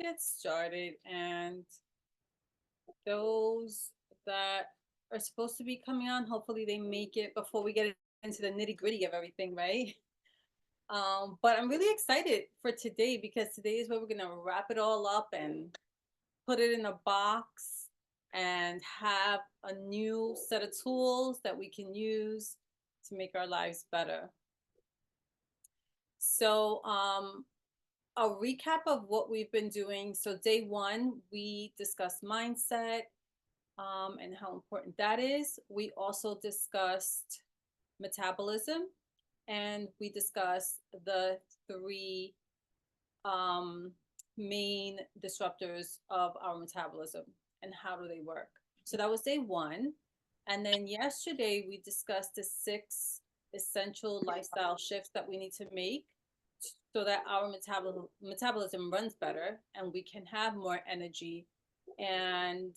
get started, and those that are supposed to be coming on, hopefully they make it before we get into the nitty gritty of everything, right? But I'm really excited for today because today is where we're gonna wrap it all up and put it in a box and have a new set of tools that we can use to make our lives better. So, a recap of what we've been doing. So, day one, we discussed mindset and how important that is. We also discussed metabolism, and we discussed the three main disruptors of our metabolism and how do they work. So that was day one. And then yesterday we discussed the 6 essential lifestyle shifts that we need to make so that our metabolism runs better and we can have more energy, and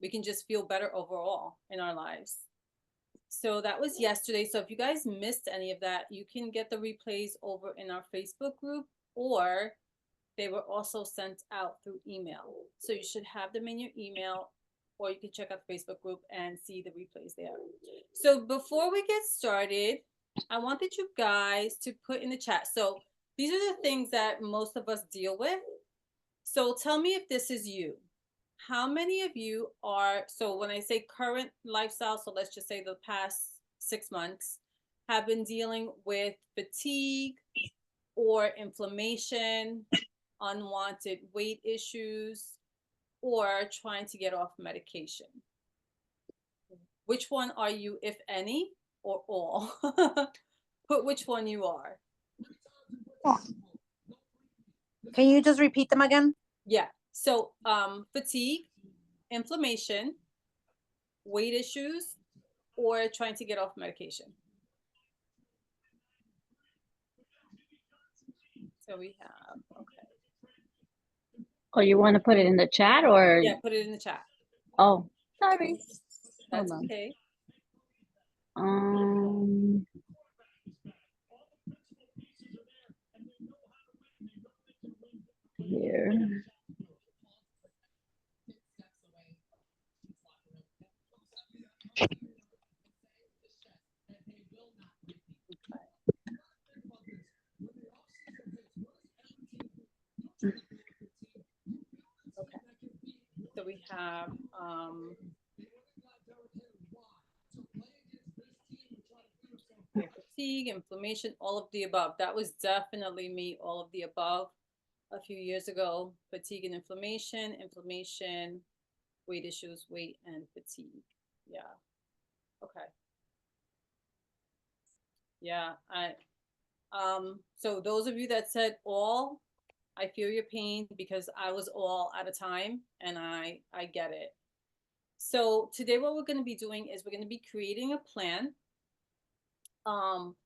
we can just feel better overall in our lives. So that was yesterday. So if you guys missed any of that, you can get the replays over in our Facebook group, or they were also sent out through email. So you should have them in your email, or you can check out the Facebook group and see the replays there. So before we get started, I wanted you guys to put in the chat. So these are the things that most of us deal with. So tell me if this is you. How many of you are, so when I say current lifestyle, so let's just say the past 6 months, have been dealing with fatigue or inflammation, unwanted weight issues, or trying to get off medication? Which one are you, if any, or all? Put which one you are. Can you just repeat them again? Yeah. So fatigue, inflammation, weight issues, or trying to get off medication. So we have, okay. Oh, you want to put it in the chat, or? Yeah, put it in the chat. Oh, sorry. That's okay. Here. Okay. So we have fatigue, inflammation, all of the above. That was definitely me, all of the above a few years ago. Fatigue and inflammation, weight issues, weight and fatigue. Yeah. Okay. Yeah, so those of you that said all, I feel your pain because I was all at a time, and I get it. So today what we're going to be doing is we're going to be creating a plan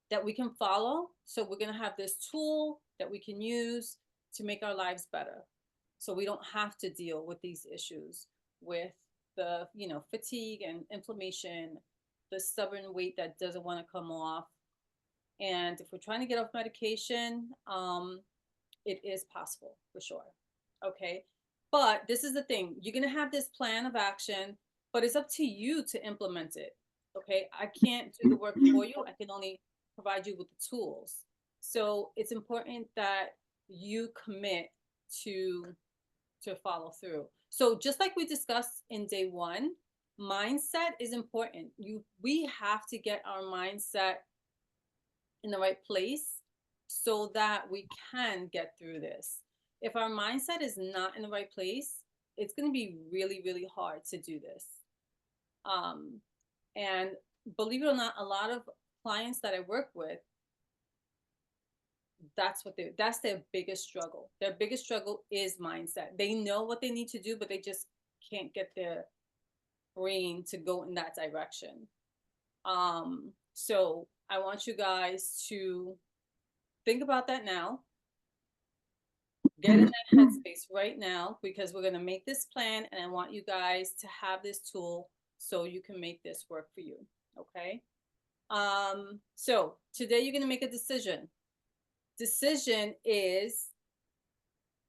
that we can follow. So we're going to have this tool that we can use to make our lives better. So we don't have to deal with these issues with the, fatigue and inflammation, the stubborn weight that doesn't want to come off. And if we're trying to get off medication, it is possible for sure. Okay. But this is the thing, you're going to have this plan of action, but it's up to you to implement it. Okay. I can't do the work for you. I can only provide you with the tools. So it's important that you commit to follow through. So just like we discussed in day one, mindset is important. We have to get our mindset in the right place so that we can get through this. If our mindset is not in the right place, it's going to be really, really hard to do this. And believe it or not, a lot of clients that I work with, that's their biggest struggle. Their biggest struggle is mindset. They know what they need to do, but they just can't get their brain to go in that direction. So I want you guys to think about that now. Get in that headspace right now, because we're going to make this plan, and I want you guys to have this tool so you can make this work for you. Okay. So today you're going to make a decision. Decision is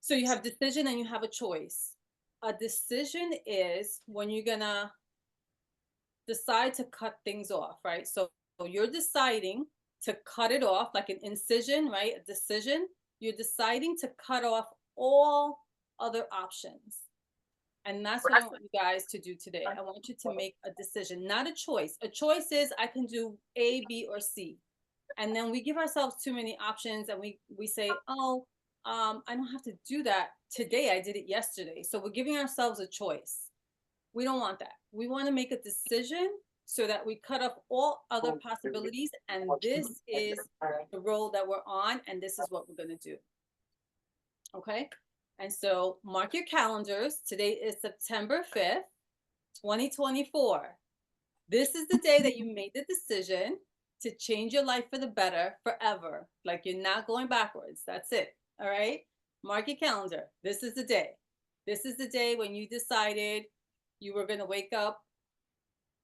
So you have decision and you have a choice. A decision is when you're gonna decide to cut things off, right? So you're deciding to cut it off, like an incision, right? A decision. You're deciding to cut off all other options. And that's what I want you guys to do today. I want you to make a decision, not a choice. A choice is I can do A, B, or C. And then we give ourselves too many options and we say, oh, I don't have to do that today. I did it yesterday. So we're giving ourselves a choice. We don't want that. We want to make a decision so that we cut off all other possibilities. And this is the road that we're on, and this is what we're going to do. Okay? And so mark your calendars. Today is September 5th, 2024. This is the day that you made the decision to change your life for the better forever. Like you're not going backwards. That's it. All right? Mark your calendar. This is the day. This is the day when you decided you were going to wake up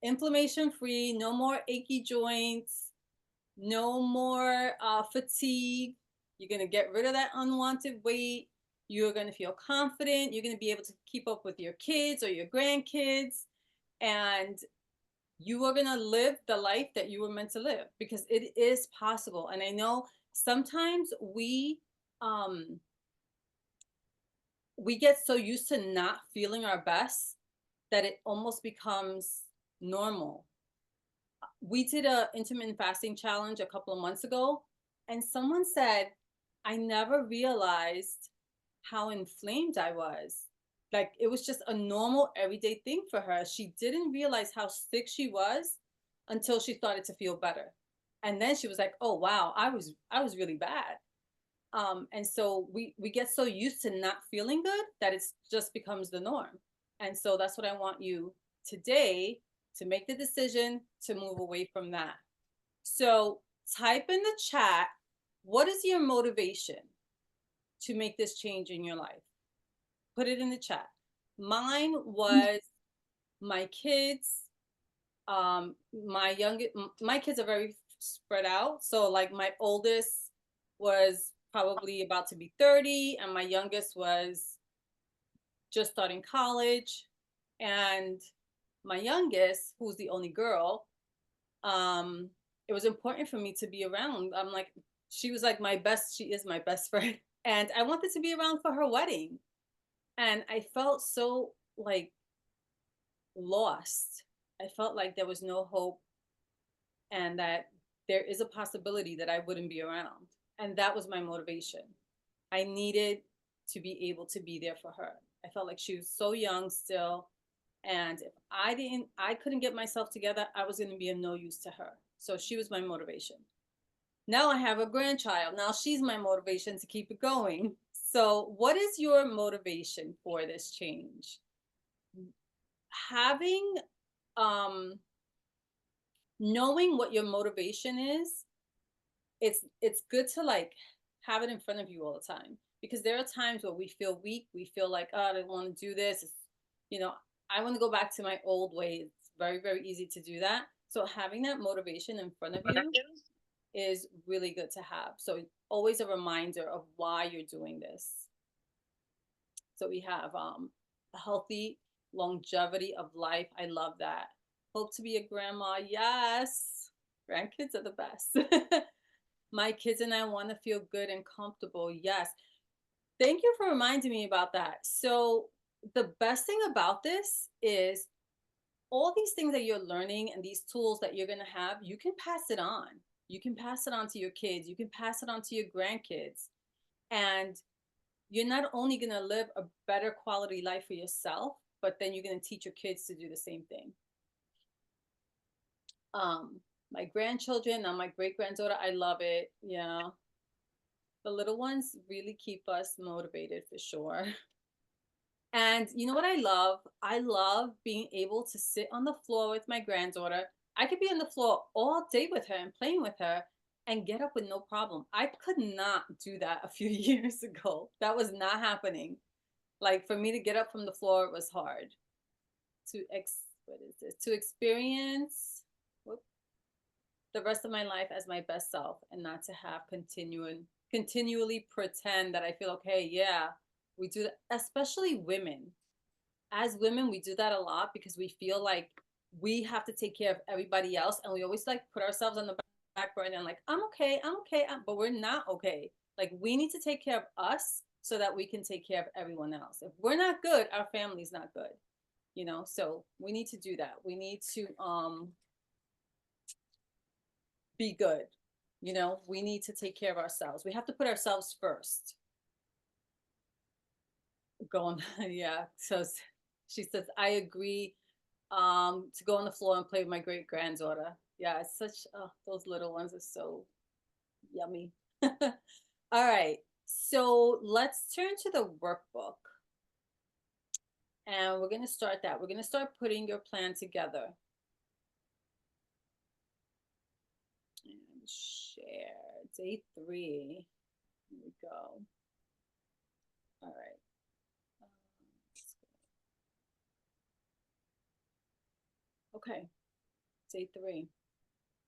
inflammation free, no more achy joints, no more fatigue. You're going to get rid of that unwanted weight. You're going to feel confident. You're going to be able to keep up with your kids or your grandkids. And you are going to live the life that you were meant to live, because it is possible. And I know sometimes we get so used to not feeling our best that it almost becomes normal. We did a intermittent fasting challenge a couple of months ago, and someone said, I never realized how inflamed I was. Like it was just a normal everyday thing for her. She didn't realize how sick she was until she started to feel better. And then she was like, oh wow, I was really bad. And so we get so used to not feeling good that it just becomes the norm. And so that's what I want you today to make the decision to move away from that. So type in the chat, what is your motivation to make this change in your life? Put it in the chat. Mine was my kids. My kids are very spread out. So like my oldest was probably about to be 30 and my youngest was just starting college. And my youngest, who's the only girl, it was important for me to be around. I'm like, she was like she is my best friend. And I wanted to be around for her wedding. And I felt so like lost. I felt like there was no hope and that there is a possibility that I wouldn't be around. And that was my motivation. I needed to be able to be there for her. I felt like she was so young still. And if I couldn't get myself together, I was going to be of no use to her. So she was my motivation. Now I have a grandchild. Now she's my motivation to keep it going. So what is your motivation for this change? Having, knowing what your motivation is, it's good to like have it in front of you all the time, because there are times where we feel weak. We feel like, oh, I don't want to do this. I want to go back to my old way. It's very, very easy to do that. So having that motivation in front of you is really good to have. So always a reminder of why you're doing this. So we have a healthy longevity of life. I love that. Hope to be a grandma. Yes. Grandkids are the best. My kids and I want to feel good and comfortable. Yes. Thank you for reminding me about that. So the best thing about this is all these things that you're learning and these tools that you're going to have, you can pass it on. You can pass it on to your kids. You can pass it on to your grandkids. And you're not only going to live a better quality life for yourself, but then you're going to teach your kids to do the same thing. My grandchildren, now my great-granddaughter, I love it. Yeah. The little ones really keep us motivated for sure. And you know what I love? I love being able to sit on the floor with my granddaughter. I could be on the floor all day with her and playing with her and get up with no problem. I could not do that a few years ago. That was not happening. Like for me to get up from the floor was hard. To experience the rest of my life as my best self and not to have continually pretend that I feel okay. Yeah, We do that, especially women. As women, we do that a lot because we feel like we have to take care of everybody else, and we always like put ourselves on the back burner and like, I'm okay, but we're not okay. Like, we need to take care of us so that we can take care of everyone else. If we're not good, our family's not good, you know. So we need to do that. We need to be good, you know. We need to take care of ourselves. We have to put ourselves first. Going, yeah. So she says, I agree. To go on the floor and play with my great granddaughter. Yeah, it's such, those little ones are so yummy. All right, so let's turn to the workbook. And we're going to start that. We're going to start putting your plan together. And share. Day 3. Here we go. All right. Okay, day 3.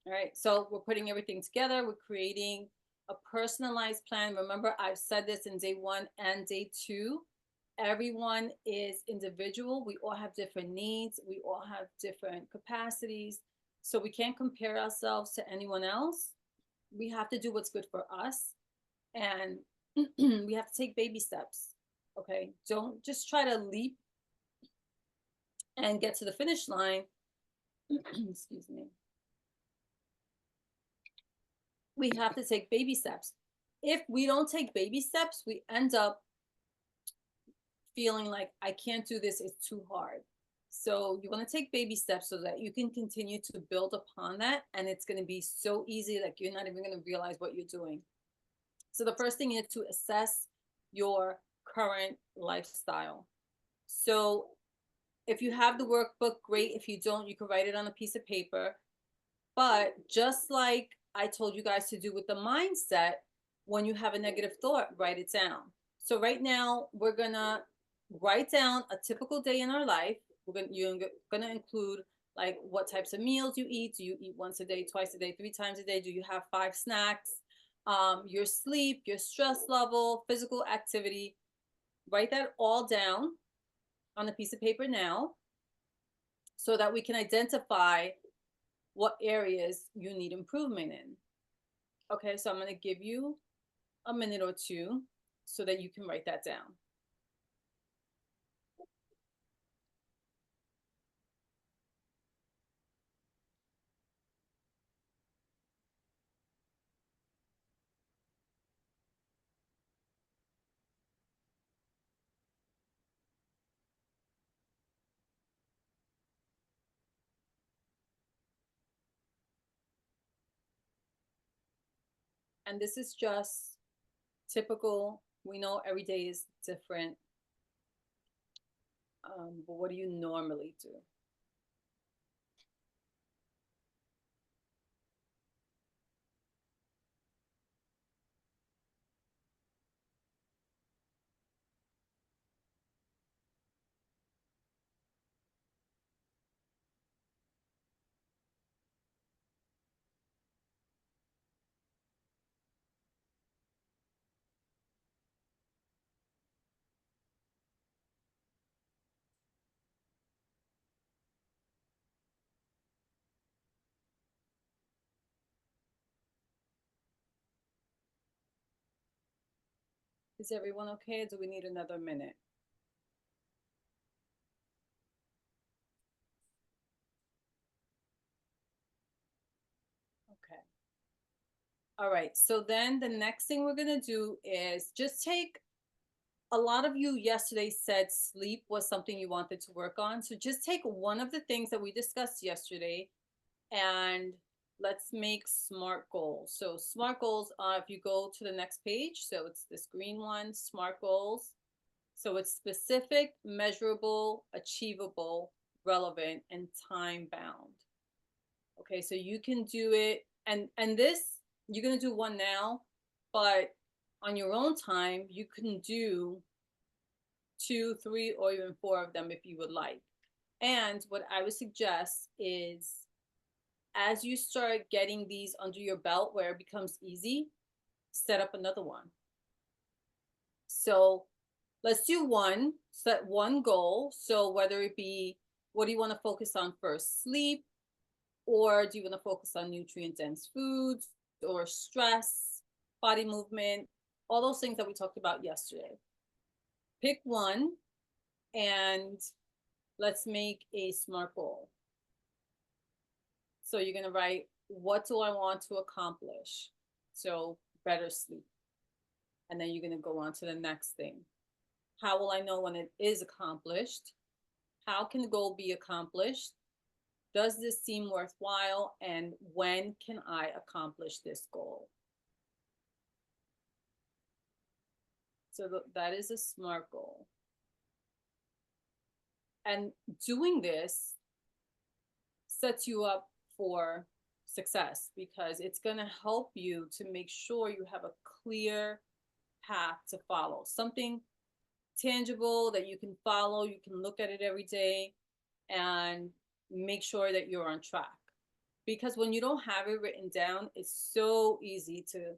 All right, so we're putting everything together. We're creating a personalized plan. Remember, I've said this in day 1 and day 2. Everyone is individual. We all have different needs. We all have different capacities. So we can't compare ourselves to anyone else. We have to do what's good for us. And we have to take baby steps. Okay, don't just try to leap and get to the finish line. Excuse me. We have to take baby steps. If we don't take baby steps, we end up feeling like, I can't do this, it's too hard. So you want to take baby steps so that you can continue to build upon that. And it's going to be so easy that you're not even going to realize what you're doing. So the first thing is to assess your current lifestyle. So if you have the workbook, great. If you don't, you can write it on a piece of paper. But just like I told you guys to do with the mindset, when you have a negative thought, write it down. So right now, we're going to write down a typical day in our life. You're going to include like what types of meals you eat. Do you eat once a day, twice a day, 3 times a day? Do you have 5 snacks? Your sleep, your stress level, physical activity. Write that all down on a piece of paper now so that we can identify what areas you need improvement in. Okay, so I'm going to give you a minute or two so that you can write that down. And this is just typical. We know every day is different. But what do you normally do? Is everyone okay? Or do we need another minute? Okay. All right. So then the next thing we're going to do is just take, a lot of you yesterday said sleep was something you wanted to work on. So just take one of the things that we discussed yesterday and let's make SMART goals. So SMART goals, if you go to the next page, so it's this green one, SMART goals. So it's specific, measurable, achievable, relevant, and time bound. Okay, so you can do it, and this, you're gonna do one now, but on your own time, you can do 2, 3, or even 4 of them if you would like. And what I would suggest is, as you start getting these under your belt where it becomes easy, set up another one. So let's do one, set one goal. So whether it be, what do you want to focus on first? Sleep, or do you want to focus on nutrient dense foods, or stress, body movement, all those things that we talked about yesterday. Pick one and let's make a SMART goal. So you're going to write, what do I want to accomplish? So better sleep. And then you're going to go on to the next thing. How will I know when it is accomplished? How can the goal be accomplished? Does this seem worthwhile? And when can I accomplish this goal? So that is a SMART goal. And doing this sets you up for success, because it's going to help you to make sure you have a clear path to follow, something tangible that you can follow. You can look at it every day and make sure that you're on track. Because when you don't have it written down, it's so easy to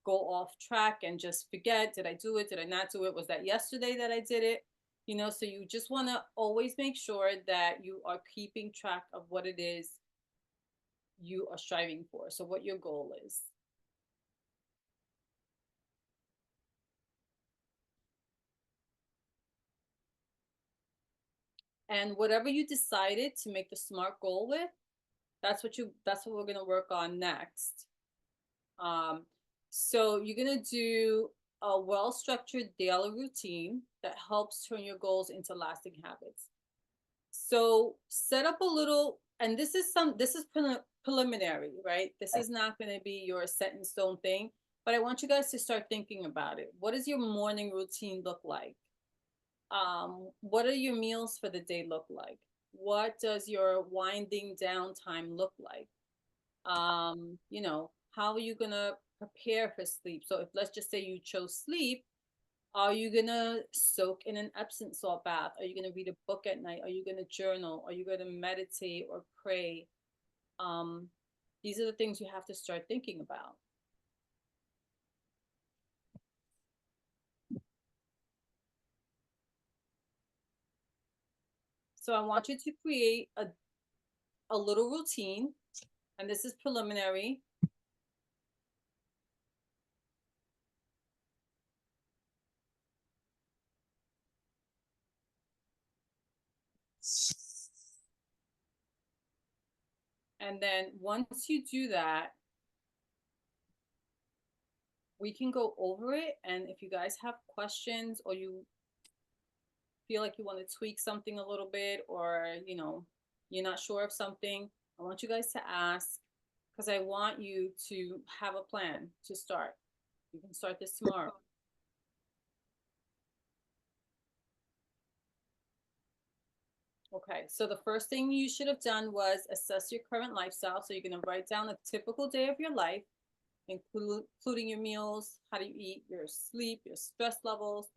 go off track and just forget, did I do it? Did I not do it? Was that yesterday that I did it? You know, so you just want to always make sure that you are keeping track of what it is you are striving for. So what your goal is. And whatever you decided to make the SMART goal with, that's what we're going to work on next. So you're going to do a well-structured daily routine that helps turn your goals into lasting habits. So set up a little, and this is preliminary, right? This is not going to be your set in stone thing, but I want you guys to start thinking about it. What does your morning routine look like? What are your meals for the day look like? What does your winding down time look like? You know, how are you gonna prepare for sleep? So if, let's just say you chose sleep, are you gonna soak in an Epsom salt bath? Are you gonna read a book at night? Are you gonna journal? Are you gonna meditate or pray? These are the things you have to start thinking about. So I want you to create a little routine, and this is preliminary. And then once you do that, we can go over it. And if you guys have questions, or you feel like you want to tweak something a little bit, or, you know, you're not sure of something, I want you guys to ask, because I want you to have a plan to start. You can start this tomorrow. Okay, so the first thing you should have done was assess your current lifestyle. So you're going to write down a typical day of your life, including your meals, how do you eat, your sleep, your stress levels,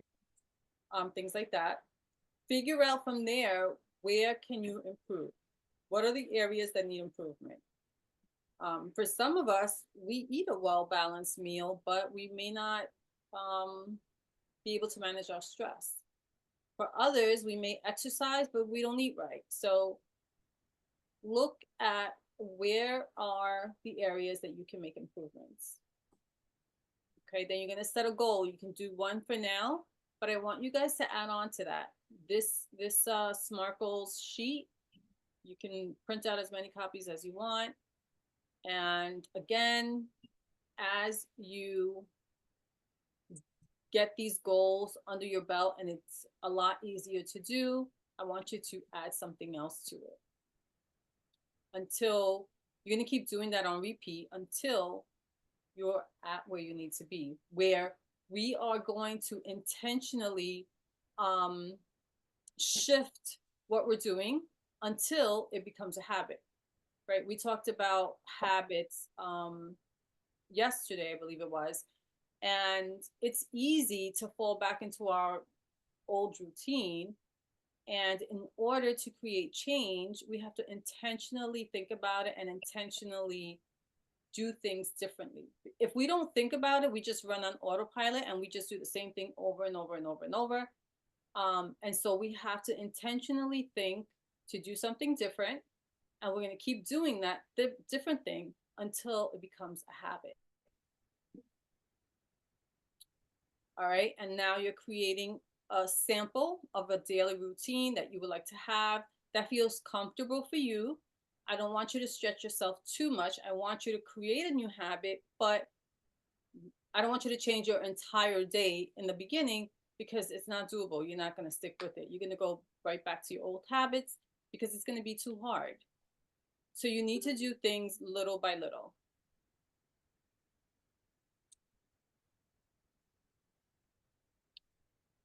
things like that. Figure out from there, where can you improve? What are the areas that need improvement? For some of us, we eat a well-balanced meal, but we may not be able to manage our stress. For others, we may exercise, but we don't eat right. So look at where are the areas that you can make improvements. Okay, then you're going to set a goal. You can do one for now, but I want you guys to add on to that. This SMART goals sheet, you can print out as many copies as you want. And again, as you get these goals under your belt and it's a lot easier to do, I want you to add something else to it. Until you're going to keep doing that on repeat until you're at where you need to be, where we are going to intentionally shift what we're doing until it becomes a habit, right? We talked about habits yesterday, I believe it was, and it's easy to fall back into our old routine. And in order to create change, we have to intentionally think about it and intentionally do things differently. If we don't think about it, we just run on autopilot and we just do the same thing over and over and over and over. And so we have to intentionally think to do something different. And we're going to keep doing that different thing until it becomes a habit. All right. And now you're creating a sample of a daily routine that you would like to have that feels comfortable for you. I don't want you to stretch yourself too much. I want you to create a new habit, but I don't want you to change your entire day in the beginning because it's not doable. You're not going to stick with it. You're going to go right back to your old habits because it's going to be too hard. So you need to do things little by little.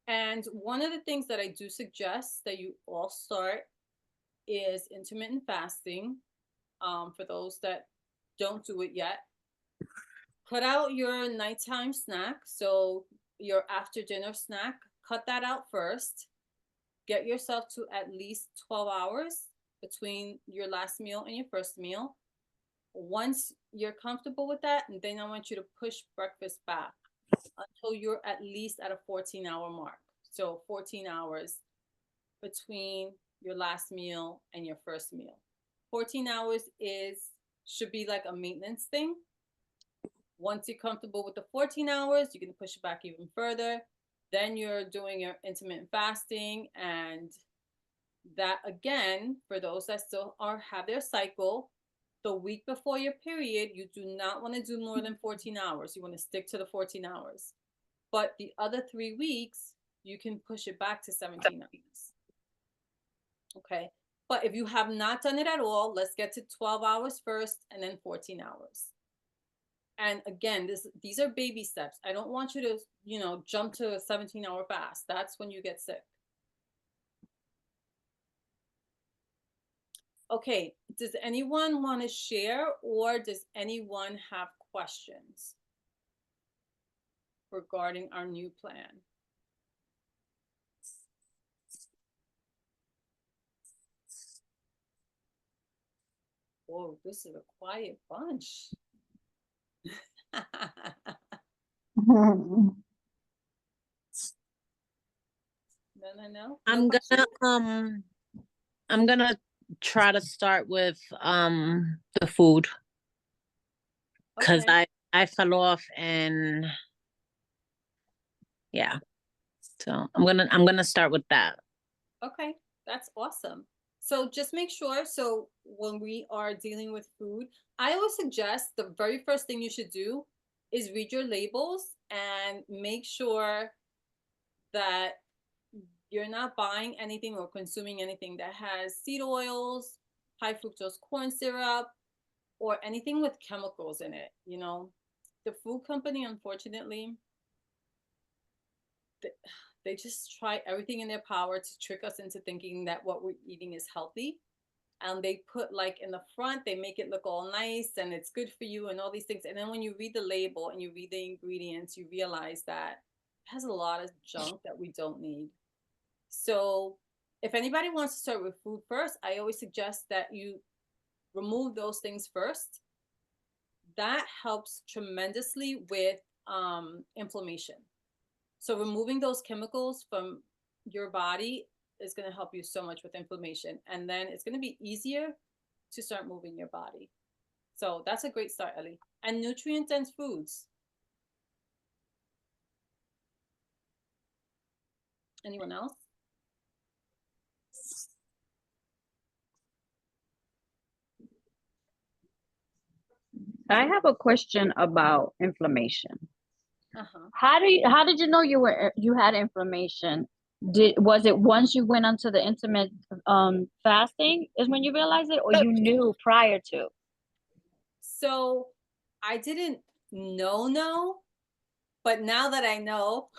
And one of the things that I do suggest that you all start is intermittent fasting. For those that don't do it yet, cut out your nighttime snack. So your after dinner snack, cut that out first. Get yourself to at least 12 hours between your last meal and your first meal. Once you're comfortable with that, and then I want you to push breakfast back until you're at least at a 14-hour mark. So 14 hours between your last meal and your first meal. 14 hours should be like a maintenance thing. Once you're comfortable with the 14 hours, you can push it back even further. Then you're doing your intermittent fasting, and that again, for those that still have their cycle, the week before your period, you do not want to do more than 14 hours. You want to stick to the 14 hours. But the other 3 weeks, you can push it back to 17 hours. Okay. But if you have not done it at all, let's get to 12 hours first and then 14 hours. And again, these are baby steps. I don't want you to, jump to a 17-hour fast. That's when you get sick. Okay, does anyone want to share, or does anyone have questions regarding our new plan? Whoa, this is a quiet bunch. No. I'm gonna try to start with the food, because Okay. I fell off, and yeah. So I'm gonna start with that. Okay, that's awesome. So just make sure, so when we are dealing with food, I always suggest the very first thing you should do is read your labels and make sure that you're not buying anything or consuming anything that has seed oils, high fructose corn syrup, or anything with chemicals in it. The food company, unfortunately, they just try everything in their power to trick us into thinking that what we're eating is healthy. And they put, like, in the front, they make it look all nice and it's good for you and all these things. And then when you read the label and you read the ingredients, you realize that it has a lot of junk that we don't need. So if anybody wants to start with food first, I always suggest that you remove those things first. That helps tremendously with inflammation. So removing those chemicals from your body is going to help you so much with inflammation. And then it's going to be easier to start moving your body. So that's a great start, Ellie. And nutrient-dense foods. Anyone else? I have a question about inflammation. Uh-huh. How did you know you had inflammation? Was it once you went onto the intermittent fasting is when you realized it, or you knew prior to? So I didn't know, but now that I know,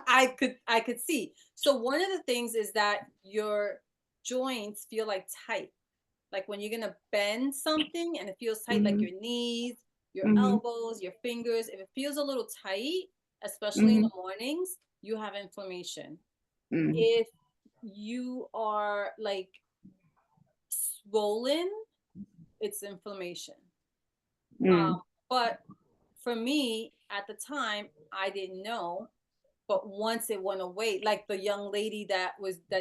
I could see. So one of the things is that your joints feel like tight. Like when you're gonna bend something and it feels tight, like your knees, your elbows, your fingers, if it feels a little tight, especially in the mornings, you have inflammation. If you are like swollen, it's inflammation. But for me, at the time, I didn't know. But once it went away, like the young lady that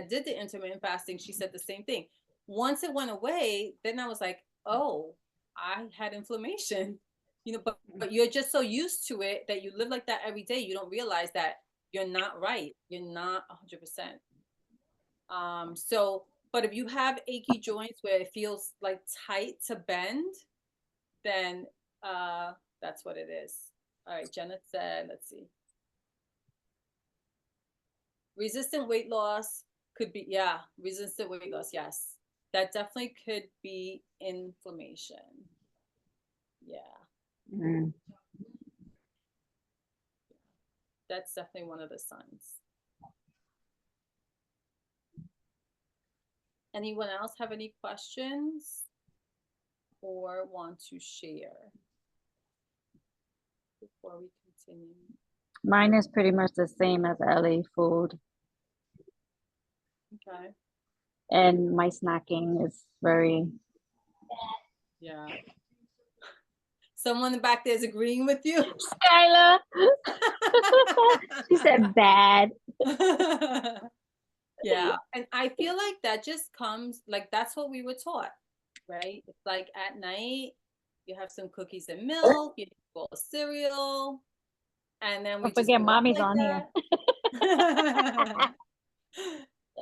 did the intermittent fasting, she said the same thing. Once it went away, then I was like, oh, I had inflammation. But you're just so used to it that you live like that every day. You don't realize that you're not right. You're not 100%. But if you have achy joints where it feels like tight to bend, then that's what it is. All right, Jenna said, let's see. Resistant weight loss could be, yeah, resistant weight loss, yes. That definitely could be inflammation. Yeah. That's definitely one of the signs. Anyone else have any questions or want to share before we continue? Mine is pretty much the same as LA food. Okay. And my snacking is very... Yeah. Someone back there is agreeing with you. Skylar. She said bad. Yeah. And I feel like that just comes, like, that's what we were taught, right? It's like at night, you have some cookies and milk, you have a bowl of cereal, and then we Don't just forget grew up mommy's like on that.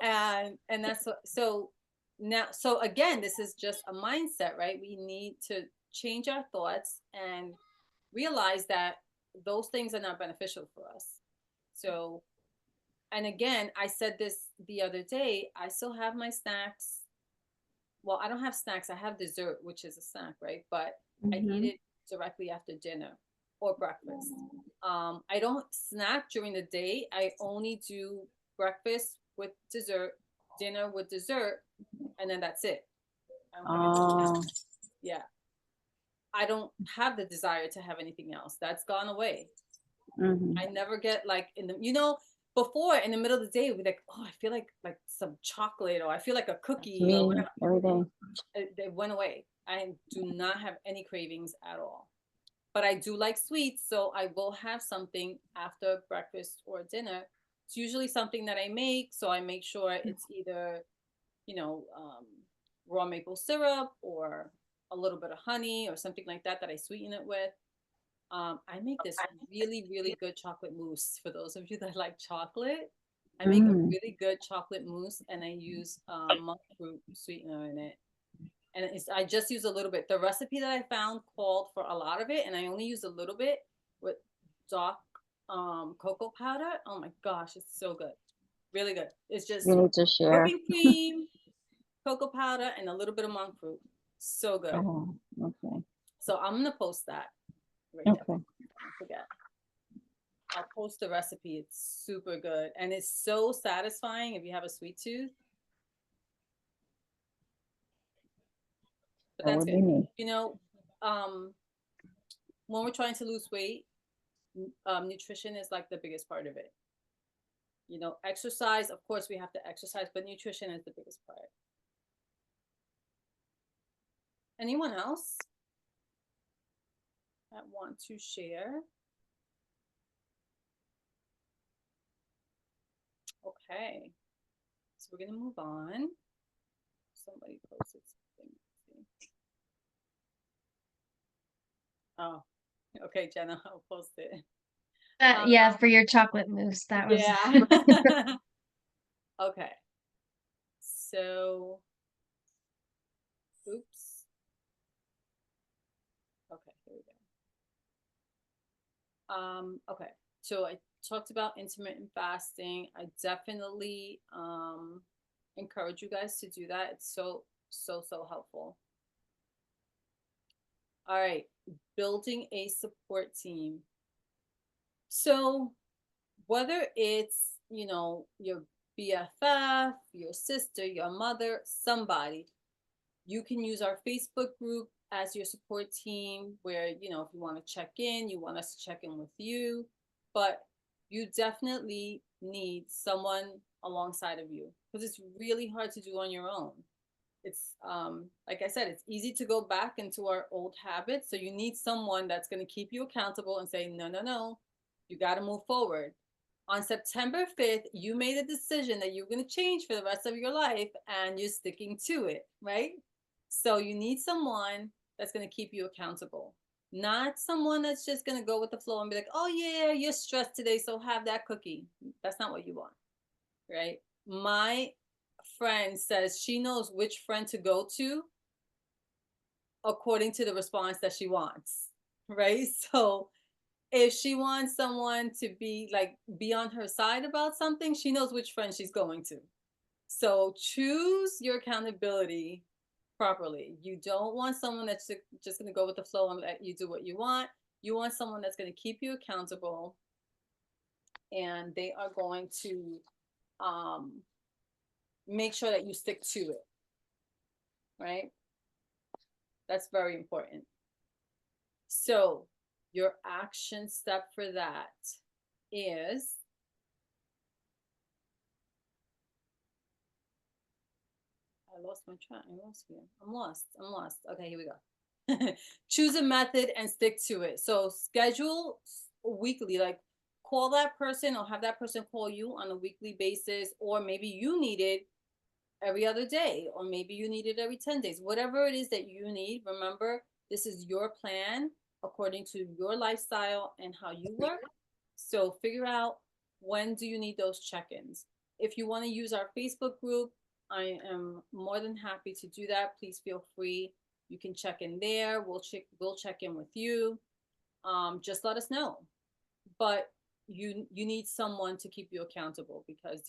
here. and that's what, so now, so again, this is just a mindset, right? We need to change our thoughts and realize that those things are not beneficial for us. So, and again, I said this the other day, I still have my snacks. Well, I don't have snacks. I have dessert, which is a snack, right? But I eat it directly after dinner or breakfast. I don't snack during the day. I only do breakfast with dessert, dinner with dessert, and then that's it. Yeah. I don't have the desire to have anything else. That's gone away. I never get like before in the middle of the day, we'd be like, oh, I feel like some chocolate, or I feel like a cookie, or whatever. Every day. They went away. I do not have any cravings at all. But I do like sweets, so I will have something after breakfast or dinner. It's usually something that I make, so I make sure it's either, raw maple syrup or a little bit of honey or something like that I sweeten it with. I make this really, really good chocolate mousse. For those of you that like chocolate, I make a really good chocolate mousse, and I use monk fruit sweetener in it. And I just use a little bit. The recipe that I found called for a lot of it, and I only use a little bit with dark cocoa powder. Oh my gosh, it's so good. Really good. It's just You need to share. whipping cream, cocoa powder, and a little bit of monk fruit. So good. Oh, okay. So I'm going to post that. Right Okay. now. Don't forget. I'll post the recipe. It's super good. And it's so satisfying if you have a sweet tooth. But that's good. When we're trying to lose weight, nutrition is like the biggest part of it. Exercise, of course we have to exercise, but nutrition is the biggest part. Anyone else that want to share? Okay, so we're gonna move on. Somebody posted something. Oh, okay, Jenna, I'll post it. Yeah, for your chocolate mousse, that was. Yeah. Okay. So, oops. Okay, here we go. Okay, so I talked about intermittent fasting. I definitely encourage you guys to do that. It's so helpful. All right, building a support team. So whether it's, your BFF, your sister, your mother, somebody, you can use our Facebook group as your support team where, if you want to check in, you want us to check in with you, but you definitely need someone alongside of you because it's really hard to do on your own. it's like I said, it's easy to go back into our old habits. So you need someone that's going to keep you accountable and say, no, no, no, you got to move forward. On September 5th, you made a decision that you're going to change for the rest of your life, and you're sticking to it, right? So you need someone that's going to keep you accountable, not someone that's just going to go with the flow and be like, oh yeah, you're stressed today, so have that cookie. That's not what you want, right? My friend says she knows which friend to go to according to the response that she wants, right? So if she wants someone to be on her side about something, she knows which friend she's going to. So choose your accountability properly. You don't want someone that's just going to go with the flow and let you do what you want. You want someone that's going to keep you accountable, and they are going to make sure that you stick to it, right? That's very important. So your action step for that is I lost my track. I'm lost. Okay, here we go. Choose a method and stick to it. So schedule weekly, like call that person or have that person call you on a weekly basis, or maybe you need it every other day, or maybe you need it every 10 days. Whatever it is that you need, remember, this is your plan according to your lifestyle and how you work. So figure out, when do you need those check-ins. If you want to use our Facebook group, I am more than happy to do that. Please feel free. You can check in there. We'll check in with you. Just let us know. But you need someone to keep you accountable, because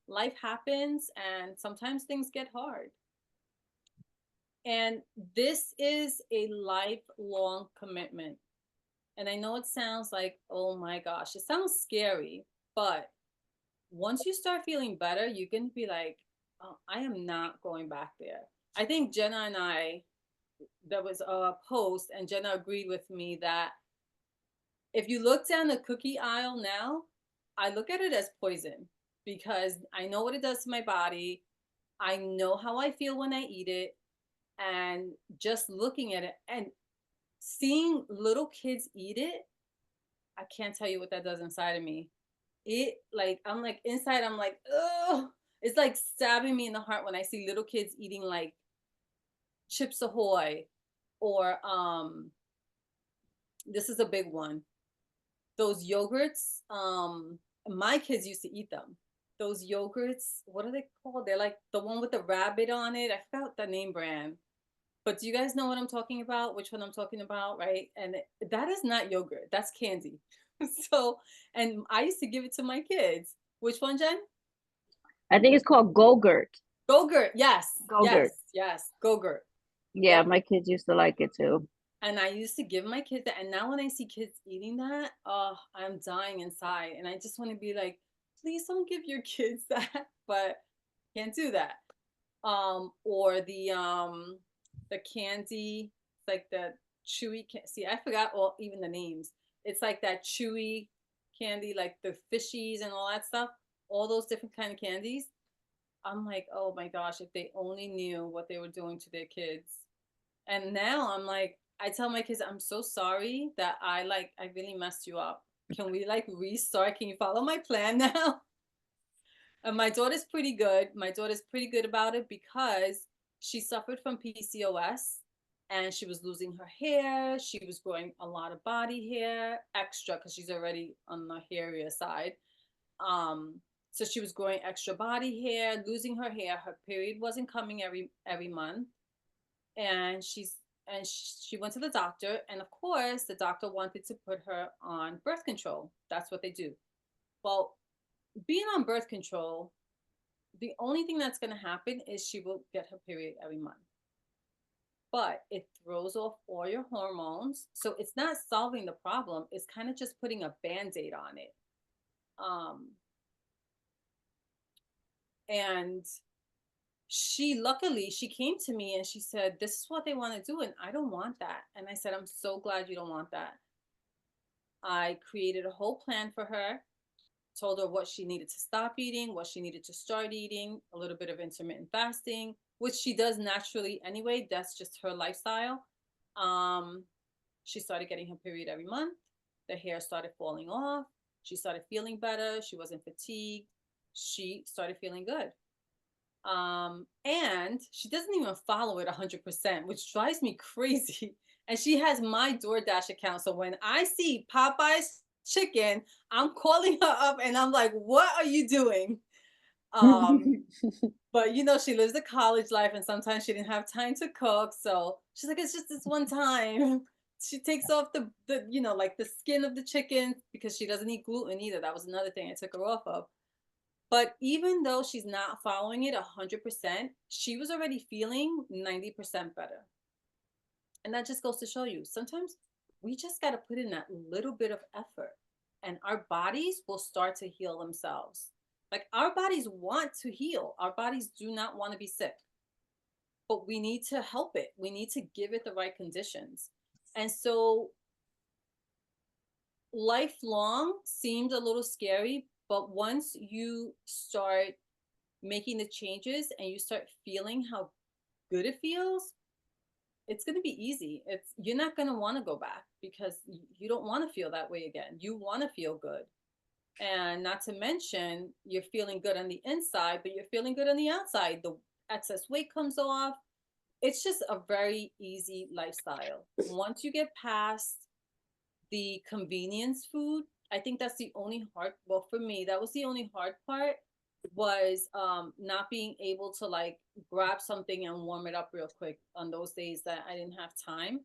life happens and sometimes things get hard. And this is a lifelong commitment. And I know it sounds like, oh my gosh, it sounds scary, but once you start feeling better, you can be like, oh, I am not going back there. I think Jenna and I, there was a post and Jenna agreed with me that if you look down the cookie aisle now, I look at it as poison, because I know what it does to my body. I know how I feel when I eat it. And just looking at it and seeing little kids eat it, I can't tell you what that does inside of me. I'm like inside, I'm like, oh, it's like stabbing me in the heart when I see little kids eating like Chips Ahoy, or this is a big one, those yogurts. My kids used to eat them. Those yogurts, what are they called? They're like the one with the rabbit on it. I forgot the name brand. But do you guys know what I'm talking about? Which one I'm talking about, right? And that is not yogurt. That's candy. So, and I used to give it to my kids. Which one, Jen? I think it's called Go-Gurt. Go-Gurt. Yes. Go-Gurt. Yes. Go-Gurt. Yeah, my kids used to like it too. And I used to give my kids that. And now when I see kids eating that, oh, I'm dying inside. And I just want to be like, please don't give your kids that. But can't do that. Or the candy, it's like the chewy see, I forgot even the names. It's like that chewy candy, like the fishies and all that stuff, all those different kind of candies. I'm like, oh my gosh, if they only knew what they were doing to their kids. And now I'm like, I tell my kids, I'm so sorry that I really messed you up. Can we restart? Can you follow my plan now? And my daughter's pretty good. My daughter's pretty good about it, because she suffered from PCOS and she was losing her hair. She was growing a lot of body hair, extra, because she's already on the hairier side. So she was growing extra body hair, losing her hair. Her period wasn't coming every month. And she went to the doctor, and of course the doctor wanted to put her on birth control. That's what they do. Well, being on birth control, the only thing that's going to happen is she will get her period every month. But it throws off all your hormones. So it's not solving the problem. It's kind of just putting a Band-Aid on it. And luckily she came to me and she said, this is what they want to do, and I don't want that. And I said, I'm so glad you don't want that. I created a whole plan for her. told her what she needed to stop eating, what she needed to start eating, a little bit of intermittent fasting, which she does naturally anyway. That's just her lifestyle. She started getting her period every month. The hair started falling off. She started feeling better. She wasn't fatigued. She started feeling good. And she doesn't even follow it 100%, which drives me crazy. And she has my DoorDash account. So when I see Popeye's chicken, I'm calling her up and I'm like, what are you doing? But you know, she lives the college life and sometimes she didn't have time to cook. So she's like, it's just this one time. She takes off the you know, like the skin of the chicken because she doesn't eat gluten either. That was another thing I took her off of. But even though she's not following it 100%, she was already feeling 90% better. And that just goes to show you, sometimes we just got to put in that little bit of effort and our bodies will start to heal themselves. Like our bodies want to heal. Our bodies do not want to be sick, but we need to help it. We need to give it the right conditions. And so lifelong seemed a little scary, but once you start making the changes and you start feeling how good it feels, it's going to be easy. You're not going to want to go back because you don't want to feel that way again. You want to feel good. And not to mention, you're feeling good on the inside, but you're feeling good on the outside. The excess weight comes off. It's just a very easy lifestyle. Once you get past the convenience food, I think that's the only hard, well, for me, that was the only hard part, was not being able to like grab something and warm it up real quick on those days that I didn't have time.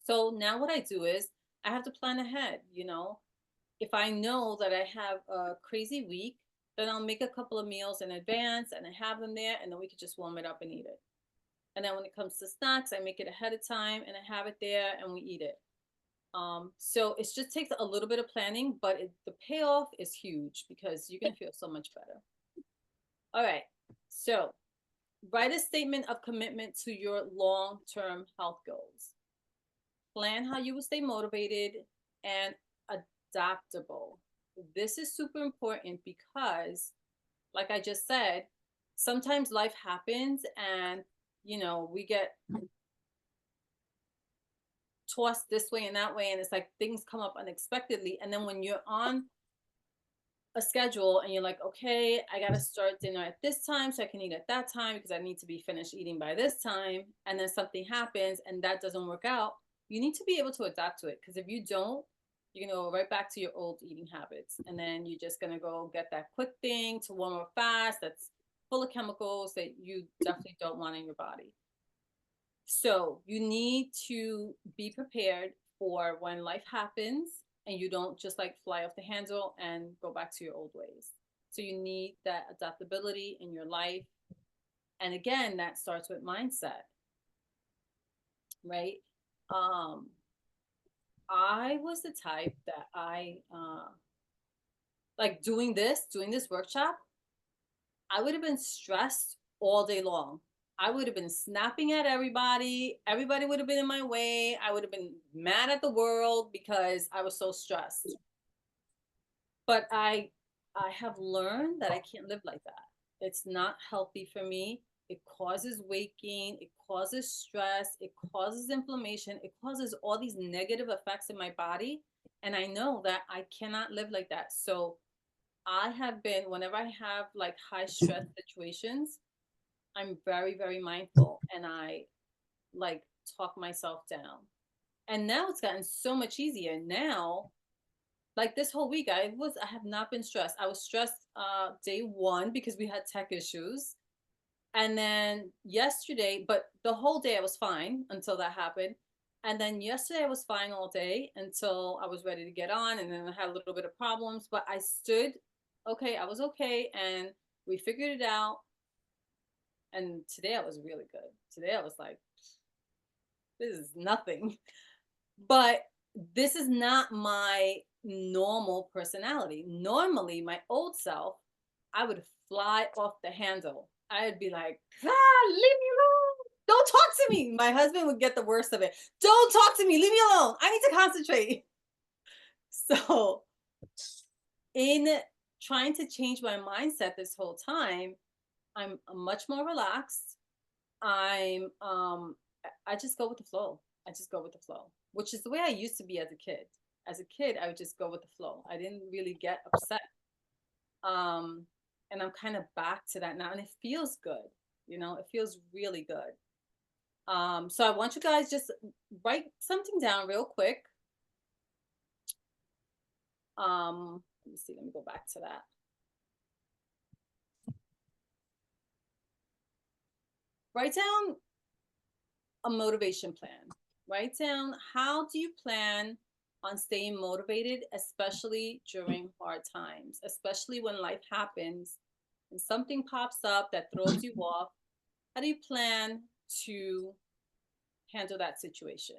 So now what I do is I have to plan ahead, you know. If I know that I have a crazy week, then I'll make a couple of meals in advance and I have them there and then we could just warm it up and eat it. And then when it comes to snacks, I make it ahead of time and I have it there and we eat it. So it just takes a little bit of planning, but the payoff is huge because you're going to feel so much better. All right. So write a statement of commitment to your long-term health goals. Plan how you will stay motivated and adaptable. This is super important because, like I just said, sometimes life happens and, you know, we get tossed this way and that way. And it's like things come up unexpectedly. And then when you're on a schedule and you're like, okay, I got to start dinner at this time so I can eat at that time because I need to be finished eating by this time. And then something happens and that doesn't work out. You need to be able to adapt to it. Because if you don't, you're going to go right back to your old eating habits. And then you're just going to go get that quick thing to warm up fast that's full of chemicals that you definitely don't want in your body. So you need to be prepared for when life happens and you don't just like fly off the handle and go back to your old ways. So you need that adaptability in your life. And again, that starts with mindset, right? I was the type that like doing this workshop, I would have been stressed all day long. I would have been snapping at everybody. Everybody would have been in my way. I would have been mad at the world because I was so stressed. But I have learned that I can't live like that. It's not healthy for me. It causes weight gain. It causes stress. It causes inflammation. It causes all these negative effects in my body. And I know that I cannot live like that. So I have been, whenever I have like high stress situations, I'm very, very mindful and I like talk myself down. And now it's gotten so much easier. Now, like this whole week, I have not been stressed. I was stressed day one because we had tech issues. And then yesterday, but the whole day I was fine until that happened. And then yesterday I was fine all day until I was ready to get on. And then I had a little bit of problems, but I stood okay. I was okay. And we figured it out. And today I was really good. Today I was like, this is nothing. But this is not my normal personality. Normally, my old self, I would fly off the handle. I'd be like, leave me alone. Don't talk to me. My husband would get the worst of it. Don't talk to me. Leave me alone. I need to concentrate. So in trying to change my mindset this whole time, I'm much more relaxed. I just go with the flow. I just go with the flow, which is the way I used to be as a kid. As a kid, I would just go with the flow. I didn't really get upset. And I'm kind of back to that now, and it feels good. You know, it feels really good. So I want you guys just write something down real quick. Let me see, let me go back to that. Write down a motivation plan. Write down, how do you plan on staying motivated, especially during hard times, especially when life happens and something pops up that throws you off. How do you plan to handle that situation?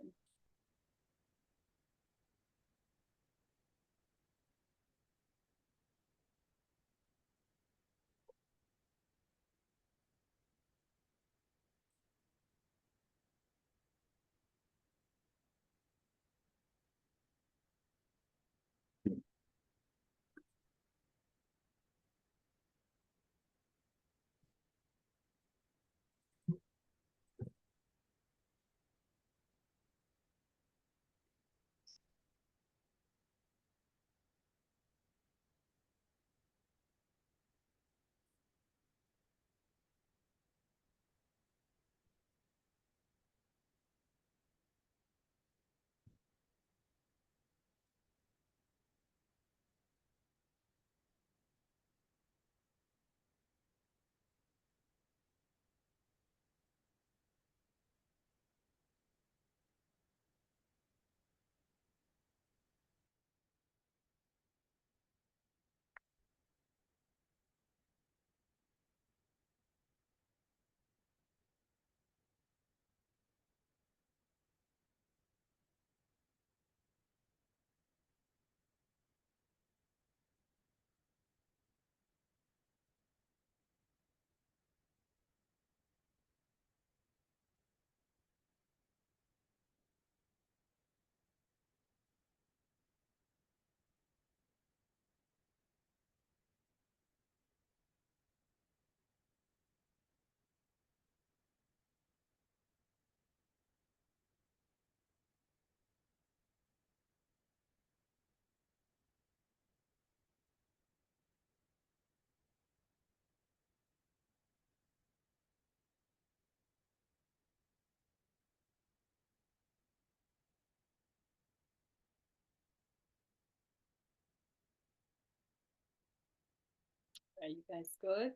Are you guys good?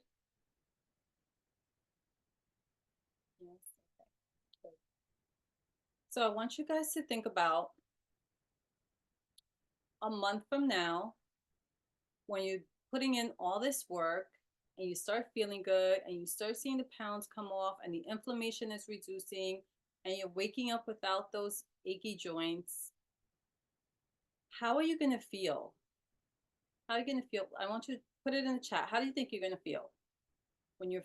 Yes. Okay. Good. So I want you guys to think about a month from now, when you're putting in all this work and you start feeling good and you start seeing the pounds come off and the inflammation is reducing and you're waking up without those achy joints, how are you going to feel? How are you going to feel? I want you to put it in the chat. How do you think you're going to feel when you're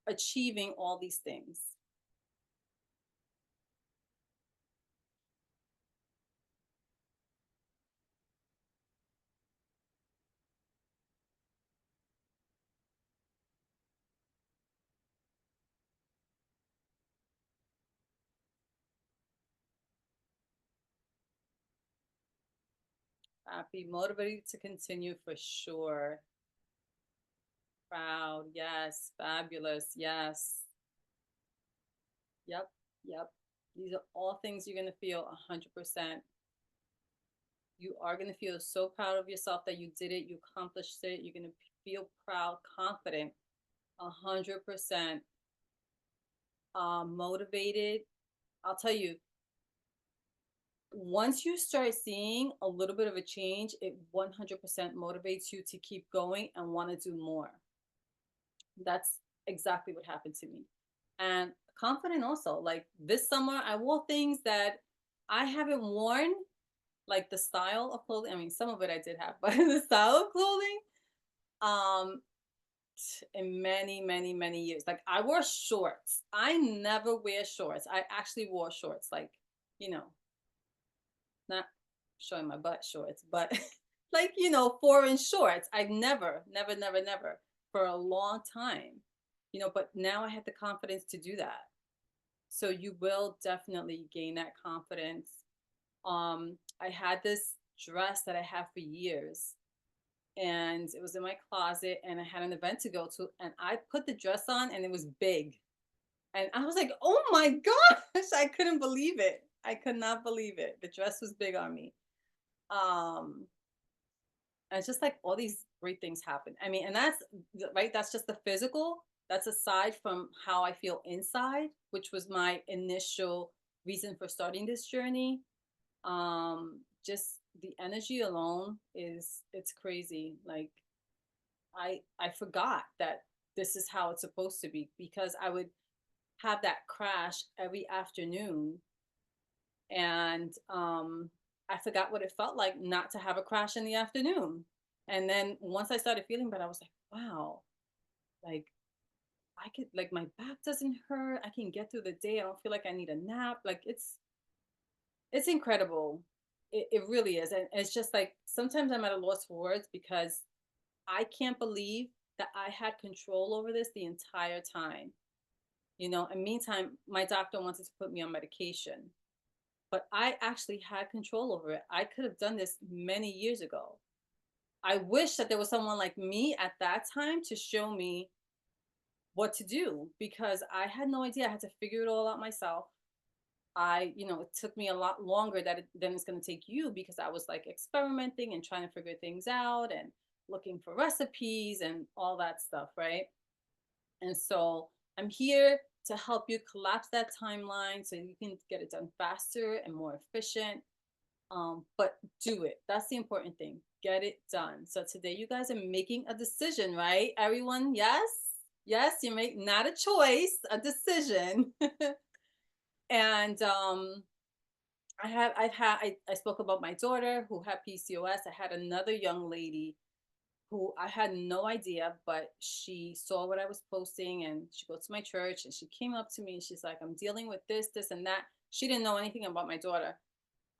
achieving all these things? Happy, motivated to continue for sure. Proud, yes. Fabulous, yes. Yep, yep. These are all things you're going to feel 100%. You are going to feel so proud of yourself that you did it, you accomplished it. You're going to feel proud, confident, 100%. Motivated. I'll tell you, once you start seeing a little bit of a change, it 100% motivates you to keep going and want to do more. That's exactly what happened to me. And confident also. Like this summer, I wore things that I haven't worn, like the style of clothing. I mean, some of it I did have, but the style of clothing, in many, many, many years. Like I wore shorts. I never wear shorts. I actually wore shorts, like, you know, not showing my butt shorts, but like, you know, foreign shorts. I've never, never, never, never for a long time, you know, but now I have the confidence to do that. So you will definitely gain that confidence. I had this dress that I have for years, and it was in my closet, and I had an event to go to, and I put the dress on and it was big. And I was like, oh my gosh, I couldn't believe it. I could not believe it. The dress was big on me. Um, and it's just like all these great things happen. I mean, and that's right, that's just the physical. That's aside from how I feel inside, which was my initial reason for starting this journey. Just the energy alone is, it's crazy. Like I forgot that this is how it's supposed to be, because I would have that crash every afternoon, and I forgot what it felt like not to have a crash in the afternoon. And then once I started feeling better, I was like, wow, like I could, like, my back doesn't hurt. I can get through the day. I don't feel like I need a nap. Like it's incredible. It really is. And it's just like sometimes I'm at a loss for words, because I can't believe that I had control over this the entire time. You know, and meantime, my doctor wanted to put me on medication, but I actually had control over it. I could have done this many years ago. I wish that there was someone like me at that time to show me what to do, because I had no idea. I had to figure it all out myself. You know, it took me a lot longer than it's going to take you, because I was like experimenting and trying to figure things out and looking for recipes and all that stuff, right? And so I'm here to help you collapse that timeline so you can get it done faster and more efficient. But do it. That's the important thing. Get it done. So today you guys are making a decision, right? Everyone, yes? Yes, you make not a choice, a decision. And I spoke about my daughter who had PCOS. I had another young lady who I had no idea, but she saw what I was posting, and she goes to my church, and she came up to me and she's like, I'm dealing with this, this, and that. She didn't know anything about my daughter.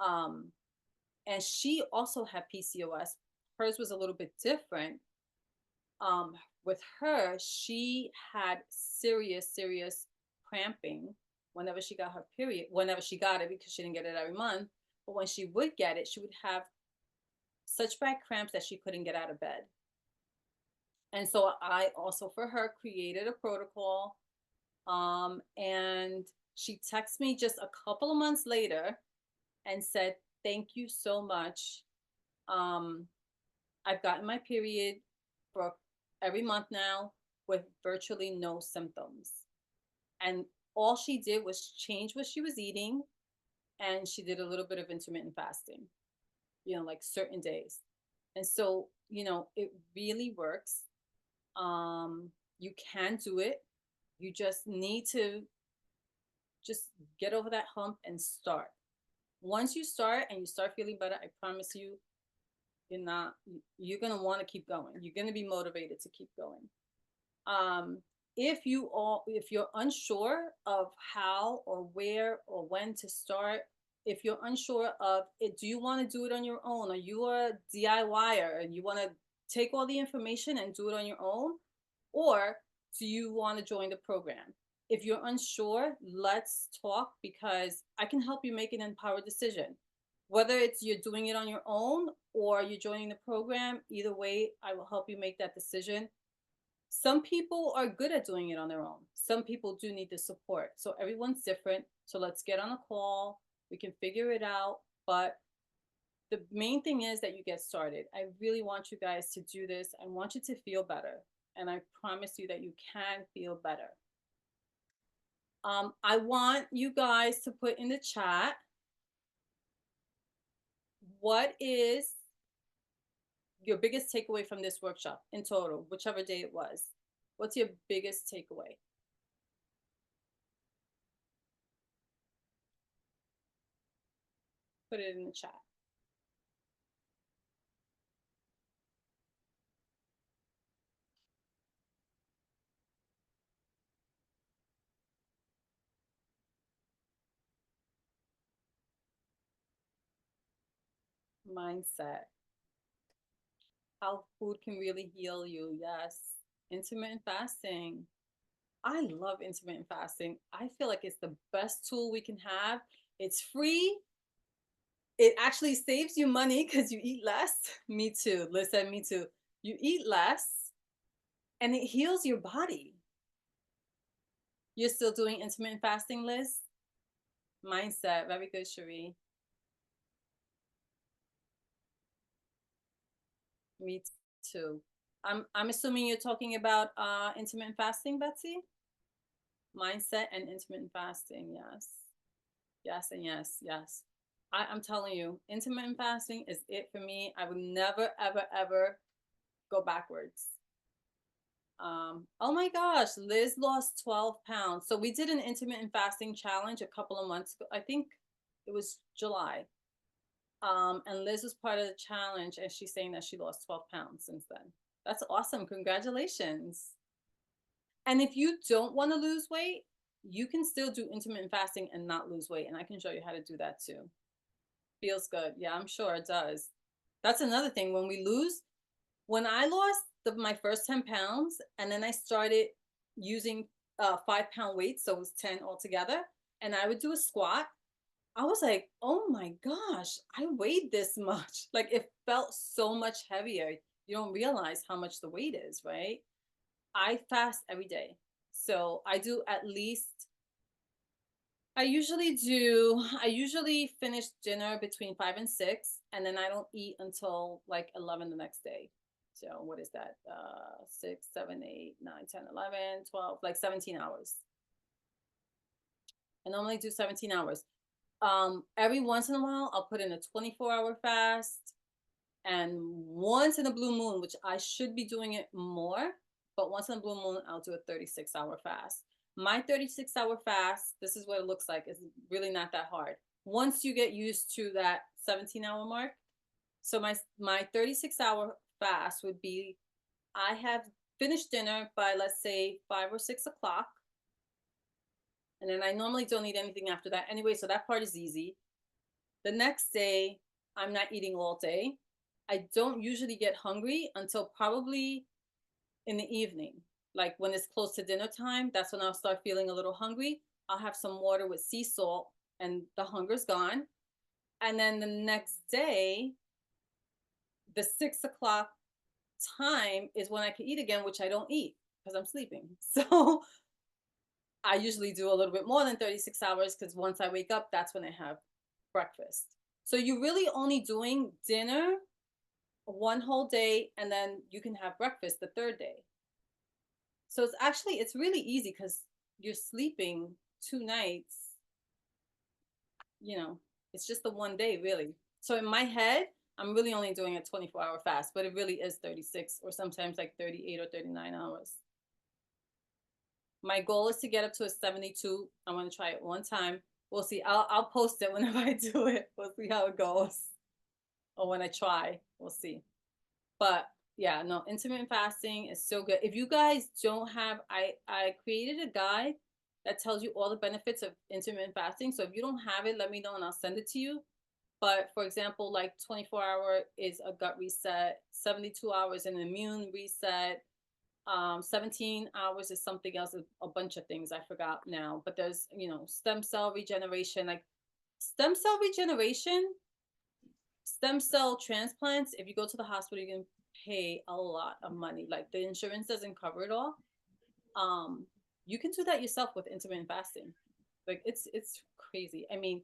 And she also had PCOS. Hers was a little bit different. Um, with her, she had serious, serious cramping whenever she got her period, whenever she got it, because she didn't get it every month. But when she would get it, she would have such bad cramps that she couldn't get out of bed. And so I also, for her, created a protocol. And she texted me just a couple of months later and said, thank you so much. I've gotten my period for every month now with virtually no symptoms. And all she did was change what she was eating, and she did a little bit of intermittent fasting, you know, like certain days. And so, you know, it really works. You can do it. You just need to just get over that hump and start. Once you start and you start feeling better, I promise you, you're gonna want to keep going. You're gonna be motivated to keep going. If you're unsure of how or where or when to start, if you're unsure of it, do you want to do it on your own? Are you a DIYer and you want to take all the information and do it on your own? Or do you want to join the program? If you're unsure, let's talk, because I can help you make an empowered decision. Whether it's you're doing it on your own or you're joining the program, either way, I will help you make that decision. Some people are good at doing it on their own. Some people do need the support. So everyone's different. So let's get on a call. We can figure it out. But the main thing is that you get started. I really want you guys to do this. I want you to feel better. And I promise you that you can feel better. I want you guys to put in the chat, what is your biggest takeaway from this workshop in total, whichever day it was? What's your biggest takeaway? Put it in the chat. Mindset. how food can really heal you. Yes. Intermittent fasting. I love intermittent fasting. I feel like it's the best tool we can have. It's free. It actually saves you money because you eat less. Me too. Listen, me too. You eat less and it heals your body. You're still doing intermittent fasting, Liz? Mindset. Very good, Cherie. Me too. I'm assuming you're talking about intermittent fasting, Betsy? Mindset and intermittent fasting, yes. Yes and yes, yes. I'm telling you, intermittent fasting is it for me. I would never, ever, ever go backwards. Oh my gosh, Liz lost 12 pounds. So we did an intermittent fasting challenge a couple of months ago. I think it was July. And Liz was part of the challenge, and she's saying that she lost 12 pounds since then. That's awesome. Congratulations. And if you don't want to lose weight, you can still do intermittent fasting and not lose weight. And I can show you how to do that too. Feels good. Yeah, I'm sure it does. That's another thing. When I lost my first 10 pounds, and then I started using 5-pound weights, so it was 10 altogether, and I would do a squat, I was like, oh my gosh, I weighed this much. Like it felt so much heavier. You don't realize how much the weight is, right? I fast every day. So I do at least, I usually finish dinner between 5 and 6, and then I don't eat until like 11 the next day. So what is that? 6, 7, 8, 9, 10, 11, 12, like 17 hours. I normally do 17 hours. Every once in a while, I'll put in a 24-hour fast. And once in a blue moon, which I should be doing it more, but once in a blue moon, I'll do a 36-hour fast. My 36-hour fast, this is what it looks like. It's really not that hard. Once you get used to that 17-hour mark, so my 36-hour fast would be, I have finished dinner by, let's say, 5 or 6 o'clock. And then I normally don't eat anything after that anyway, so that part is easy. The next day, I'm not eating all day. I don't usually get hungry until probably in the evening. Like when it's close to dinner time, that's when I'll start feeling a little hungry. I'll have some water with sea salt and the hunger's gone. And then the next day, the 6 o'clock time is when I can eat again, which I don't eat because I'm sleeping. So I usually do a little bit more than 36 hours because once I wake up, that's when I have breakfast. So you're really only doing dinner one whole day, and then you can have breakfast the third day. So it's really easy because you're sleeping 2 nights, it's just the one day really. So in my head, I'm really only doing a 24-hour fast, but it really is 36 or sometimes like 38 or 39 hours. My goal is to get up to a 72. I'm going to try it one time. We'll see. I'll post it whenever I do it. We'll see how it goes. Or when I try, we'll see. But yeah, no, intermittent fasting is so good. If you guys don't have, I created a guide that tells you all the benefits of intermittent fasting. So if you don't have it, let me know and I'll send it to you. But for example, like 24-hour is a gut reset, 72 hours an immune reset, 17 hours is something else, a bunch of things I forgot now. But there's, stem cell regeneration, like stem cell regeneration, stem cell transplants. If you go to the hospital, you can pay a lot of money. Like the insurance doesn't cover it all. You can do that yourself with intermittent fasting. Like it's crazy. I mean,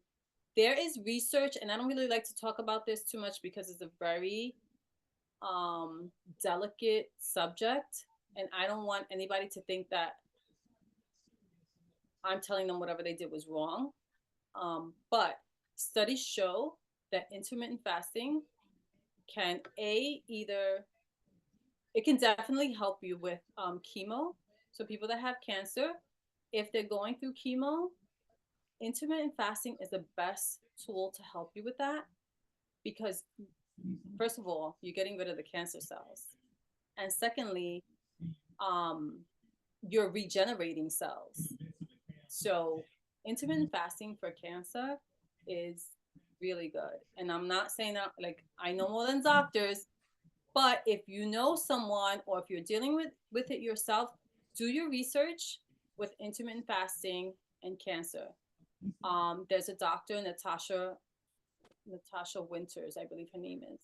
there is research, and I don't really like to talk about this too much because it's a very delicate subject, and I don't want anybody to think that I'm telling them whatever they did was wrong. But studies show that intermittent fasting can it can definitely help you with chemo. So people that have cancer, if they're going through chemo, intermittent fasting is the best tool to help you with that, because first of all, you're getting rid of the cancer cells, and secondly, you're regenerating cells. So intermittent fasting for cancer is really good. And I'm not saying that, like, I know more than doctors. But if you know someone, or if you're dealing with it yourself, do your research with intermittent fasting and cancer. There's a doctor, Natasha Winters, I believe her name is.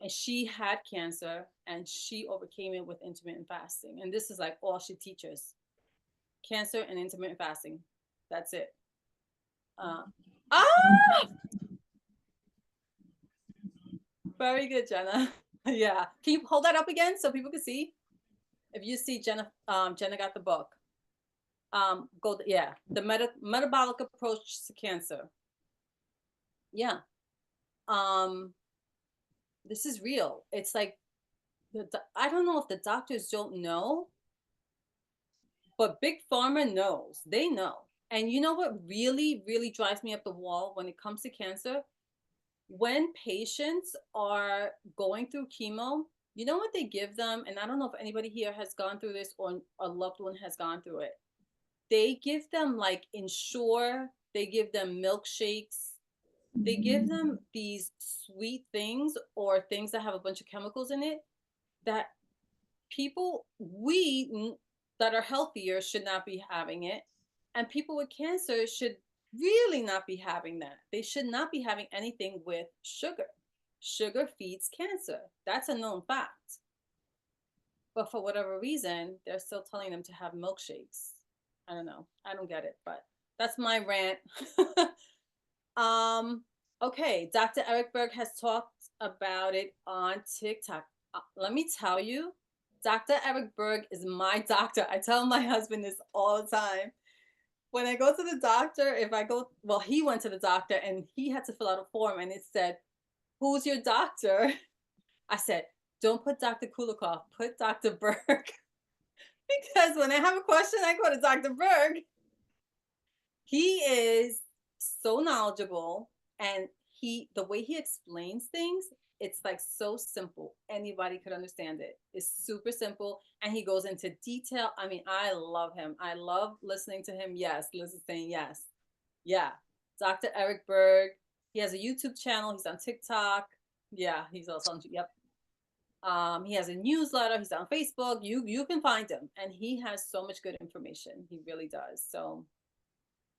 And she had cancer and she overcame it with intermittent fasting. And this is like all she teaches: cancer and intermittent fasting. That's it. Very good, Jenna. Yeah. Can you hold that up again so people can see? If you see Jenna, Jenna got the book. The metabolic approach to cancer. Yeah. This is real. It's like, I don't know if the doctors don't know, but Big Pharma knows. They know. And you know what really, really drives me up the wall when it comes to cancer? When patients are going through chemo, you know what they give them? And I don't know if anybody here has gone through this or a loved one has gone through it. They give them like Ensure, they give them milkshakes, they give them these sweet things or things that have a bunch of chemicals in it that people, we that are healthier should not be having it. And people with cancer should really not be having that. They should not be having anything with sugar. Sugar feeds cancer. That's a known fact. But for whatever reason, they're still telling them to have milkshakes. I don't know. I don't get it, but that's my rant. Okay, Dr. Eric Berg has talked about it on TikTok. Let me tell you, Dr. Eric Berg is my doctor. I tell my husband this all the time. When I go to the doctor, he went to the doctor and he had to fill out a form and it said, "Who's your doctor?" I said, "Don't put Dr. Kulikov, put Dr. Berg." Because when I have a question, I go to Dr. Berg. He is so knowledgeable, and the way he explains things, it's like so simple. Anybody could understand it. It's super simple, and he goes into detail. I mean, I love him. I love listening to him. Yes, saying yes. Yeah. Dr. Eric Berg. He has a YouTube channel. He's on TikTok. Yeah, he's also on, yep. He has a newsletter. He's on Facebook. You can find him, and he has so much good information. He really does. So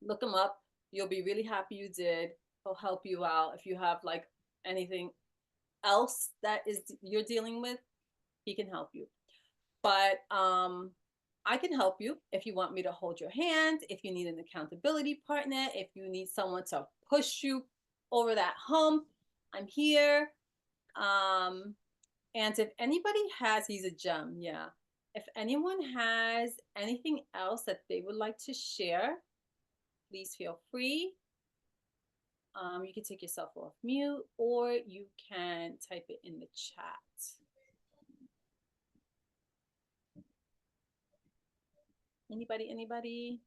look him up. You'll be really happy you did. He'll help you out. If you have like anything else that you're dealing with, he can help you. But I can help you if you want me to hold your hand, if you need an accountability partner, if you need someone to push you over that hump, I'm here. And if anybody he's a gem, yeah. If anyone has anything else that they would like to share, please feel free. You can take yourself off mute or you can type it in the chat. Anybody?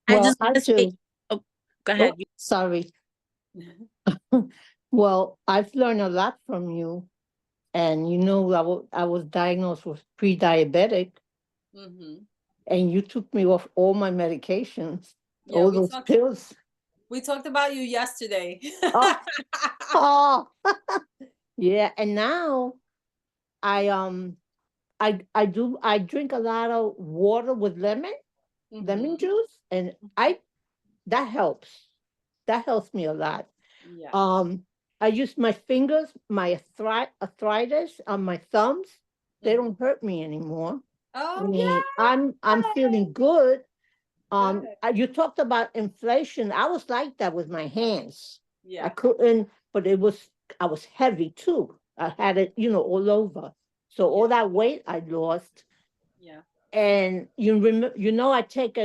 I just I want to say, do. oh, go ahead. Oh, sorry. Well, I've learned a lot from you. And you know, I was diagnosed with pre-diabetic, and you took me off all my medications, Yeah, all those pills. We talked about you yesterday. Oh, yeah. And now I drink a lot of water with lemon juice, and that helps. That helps me a lot. Yeah. I use my fingers, my arthritis on my thumbs. They don't hurt me anymore. Oh, and I'm feeling good. Good. You talked about inflation. I was like that with my hands. Yeah. I couldn't, but I was heavy too. I had it, all over. So all that weight I lost. Yeah. And I take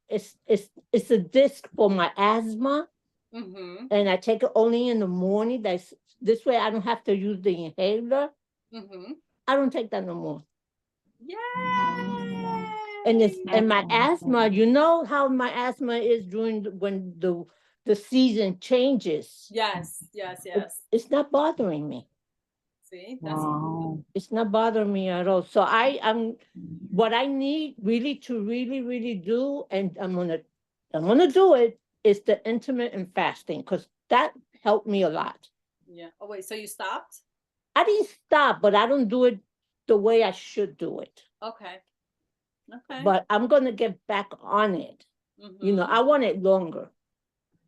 it's a disc for my asthma. And I take it only in the morning. This way I don't have to use the inhaler. I don't take that no more. Yeah. And my asthma, you know how my asthma is when the season changes. Yes. It's not bothering me. See, that's wow. It's not bothering me at all. So I'm what I need really to really do, and I'm gonna do it, is the intermittent fasting, because that helped me a lot. Yeah. Oh, wait, so you stopped? I didn't stop, but I don't do it the way I should do it. Okay. Okay. But I'm going to get back on it. You know, I want it longer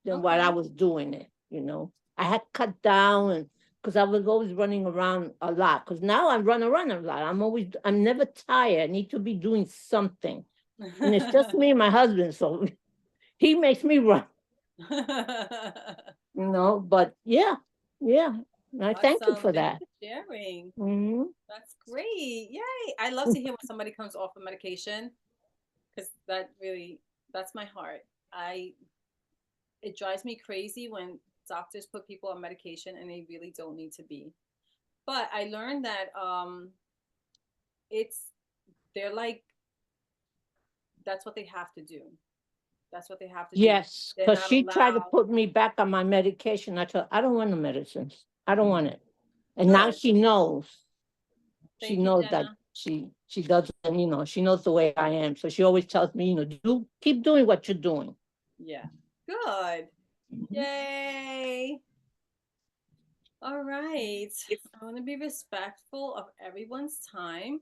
than what I was doing it, you know. I had cut down and because I was always running around a lot. Because now I run around a lot. I'm never tired. I need to be doing something. And it's just me and my husband, so he makes me run, you know. But yeah. I thank you Awesome. for Thank that. you for sharing. Hmm. That's great. Yay. I love to hear when somebody comes off of medication because that's my heart. It drives me crazy when doctors put people on medication and they really don't need to be. But I learned that they're like, that's what they have to do. That's what they have to do. Yes, They're because not she tried to allowed. put me back on my medication. I told her, I don't want the medicines. I don't want it. And now Good. she knows. She Thank you, knows that Jenna. she doesn't, you know, she knows the way I am. So she always tells me, you know, keep doing what you're doing. Yeah. Good. Yay. All right. I want to be respectful of everyone's time.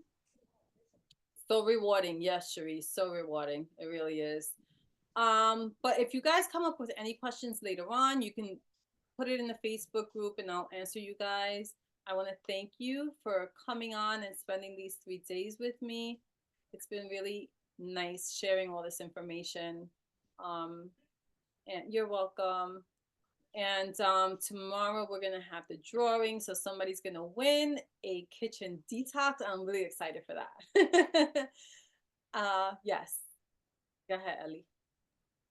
So rewarding. Yes, Cherie, so rewarding. It really is. But if you guys come up with any questions later on, you can put it in the Facebook group and I'll answer you guys. I want to thank you for coming on and spending these 3 days with me. It's been really nice sharing all this information. And you're welcome. And tomorrow we're gonna have the drawing, so somebody's gonna win a kitchen detox. I'm really excited for that. Yes. Go ahead, Ellie.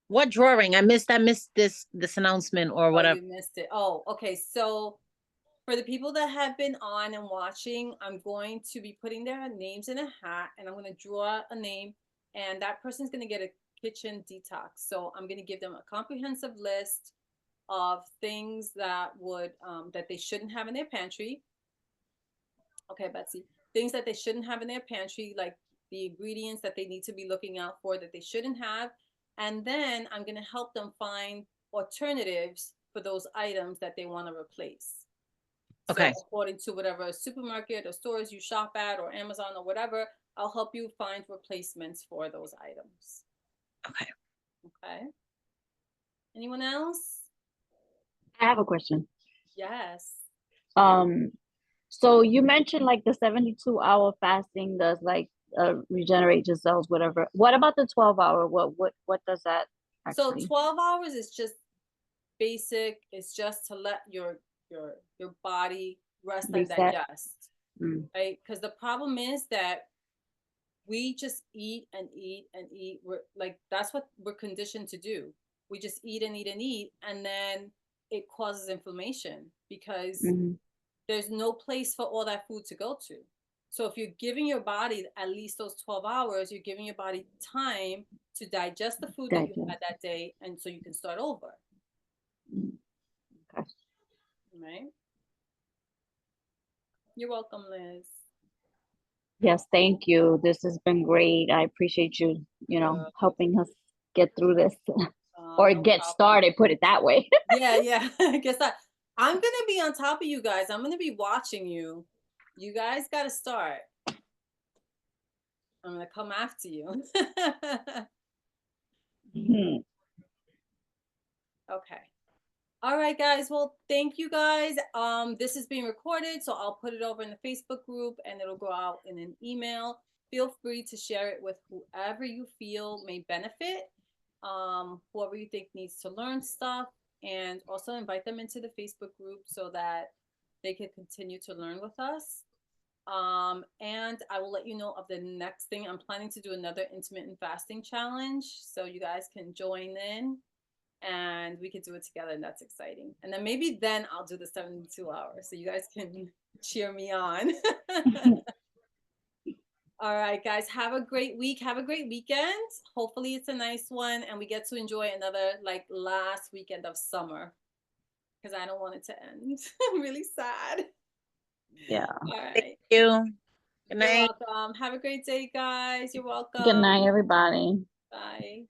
What drawing? I missed this announcement or Oh, whatever. you missed it. Oh, okay. So for the people that have been on and watching, I'm going to be putting their names in a hat and I'm going to draw a name and that person's going to get a kitchen detox. So I'm going to give them a comprehensive list of things that would that they shouldn't have in their pantry. Okay, Betsy. Things that they shouldn't have in their pantry, like the ingredients that they need to be looking out for that they shouldn't have. And then I'm going to help them find alternatives for those items that they want to replace. Okay. So according to whatever supermarket or stores you shop at or Amazon or whatever, I'll help you find replacements for those items. Okay. Okay. Anyone else? I have a question. Yes. So you mentioned like the 72-hour fasting does like regenerate your cells, whatever. What about the 12-hour? What does that actually? So 12 hours is just basic. It's just to let your body rest and Reset. digest. Right? Because the problem is that we just eat and eat and eat. We're like, that's what we're conditioned to do. We just eat and eat and eat, and then it causes inflammation because there's no place for all that food to go to. So if you're giving your body at least those 12 hours, you're giving your body time to digest the food that you had that day, and so you can start over. Okay. Right? You're welcome, Liz. Yes, thank you. This has been great. I appreciate you, helping us get through this or No get problem. started, put it that way. Yeah. Guess that. I'm going to be on top of you guys. I'm going to be watching you. You guys got to start. I'm going to come after you. Okay. All right, guys. Well, thank you guys. This is being recorded, so I'll put it over in the Facebook group and it'll go out in an email. Feel free to share it with whoever you feel may benefit, whoever you think needs to learn stuff, and also invite them into the Facebook group so that they can continue to learn with us. And I will let you know of the next thing. I'm planning to do another intermittent fasting challenge, so you guys can join in and we could do it together, and that's exciting. And then maybe then I'll do the 72 hours so you guys can cheer me on. All right, guys, have a great week. Have a great weekend. Hopefully it's a nice one and we get to enjoy another like last weekend of summer because I don't want it to end. I'm really sad. Yeah. All right. Thank you. Good night. You're welcome. Have a great day, guys. You're welcome. Good night, everybody. Bye.